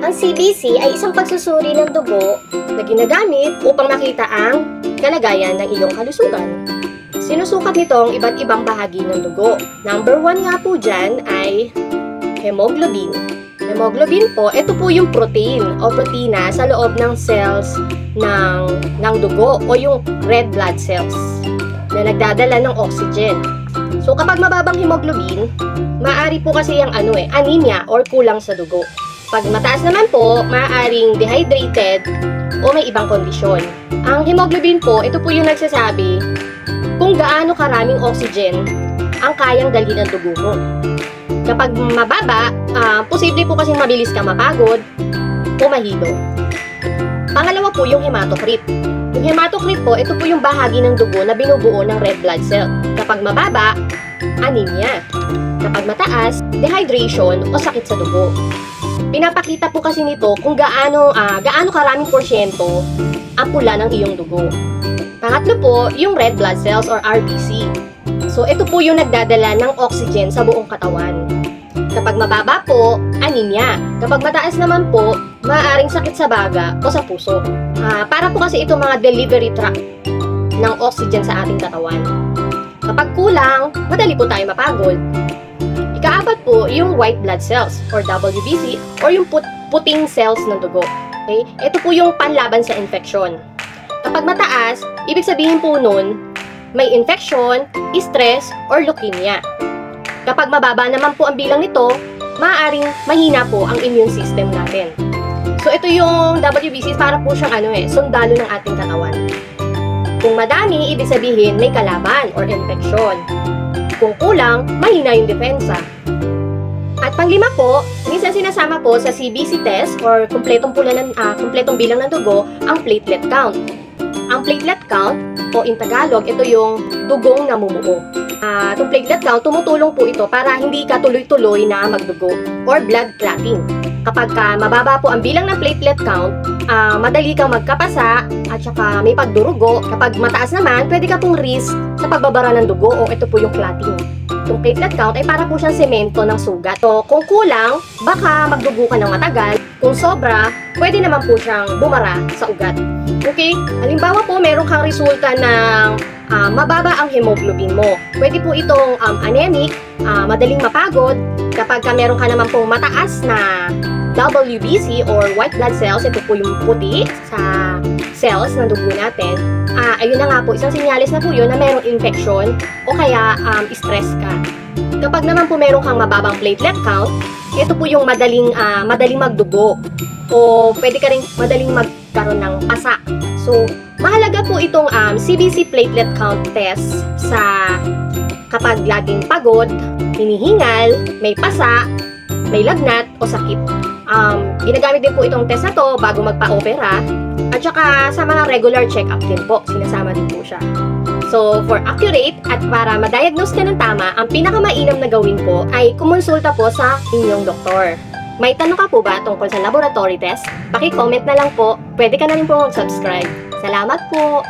Ang CBC ay isang pagsusuri ng dugo na ginagamit upang makita ang kalagayan ng iyong kalusugan. Sinusukat nito ang iba't ibang bahagi ng dugo. Number 1 nga po dyan ay hemoglobin. Hemoglobin po, ito po yung protein o protina sa loob ng cells ng dugo o yung red blood cells na nagdadala ng oxygen. So kapag mababang hemoglobin, maaari po kasi yung anemia or kulang sa dugo. Pag mataas naman po, maaaring dehydrated o may ibang kondisyon. Ang hemoglobin po, ito po yung nagsasabi kung gaano karaming oxygen ang kayang dalhin ng dugo mo. Kapag mababa, posible po kasing mabilis ka mapagod o mahilo. Pangalawa po yung hematocrit. Yung hematocrit po, ito po yung bahagi ng dugo na binubuo ng red blood cell. Kapag mababa, anemia. Kapag mataas, dehydration o sakit sa dugo. Pinapakita po kasi nito kung gaano karaming porsyento ang pula ng iyong dugo. Pangatlo po, yung red blood cells or RBC. So, ito po yung nagdadala ng oxygen sa buong katawan. Kapag mababa po, anemia. Kapag mataas naman po, maaaring sakit sa baga o sa puso. Para po kasi ito mga delivery tract ng oxygen sa ating katawan. Kapag kulang, madali po tayo mapagod. Ikaapat po, yung white blood cells or WBC or yung puting cells ng dugo. Okay? Ito po yung panlaban sa infeksyon. Kapag mataas, ibig sabihin po nun, may infection, stress, or leukemia. Kapag mababa naman po ang bilang nito, maaaring mahina po ang immune system natin. So ito yung WBC, para po siyang sundalo ng ating katawan. Kung madami, ibig sabihin may kalaban or infection. Kung kulang, mahina yung depensa. At panglima po, minsan sinasama po sa CBC test or kumpletong bilang ng dugo ang platelet count. Ang platelet count o in Tagalog, ito yung dugong namumuo. Itong platelet count, tumutulong po ito para hindi ka tuloy-tuloy na magdugo or blood clotting. Kapag mababa po ang bilang ng platelet count, madali kang magkapasa at saka may pagdurugo. Kapag mataas naman, pwede ka pong risk sa pagbabara ng dugo o ito po yung clotting. Itong platelet count ay para po siyang semento ng sugat. So, kung kulang, baka magdugo ka ng matagal. Kung sobra, pwede naman po siyang bumara sa ugat. Okay? Halimbawa po, meron kang resulta ng mababa ang hemoglobin mo. Pwede po itong anemic, madaling mapagod. Kapag meron ka naman pong mataas na WBC or white blood cells, ito po yung puti sa cells ng dugo natin. Ayun na nga po, isang sinyalis na po yun na merong infection o kaya stress ka. Kapag naman po meron kang mababang platelet count, ito po yung madaling magdugo o pwede ka rin madaling magkaroon ng pasa. So, mahalaga po itong CBC platelet count test sa kapag laging pagod, hinihingal, may pasa, may lagnat o sakit. Ginagamit din po itong test na to bago magpa-opera at saka sa mga regular check-up din po, sinasama din po siya. So, for accurate at para ma-diagnose ka ng tama, ang pinakamainam na gawin po ay kumonsulta po sa inyong doktor. May tanong ka po ba tungkol sa laboratory test? Paki-comment na lang po. Pwede ka na rin po mag-subscribe. Salamat po!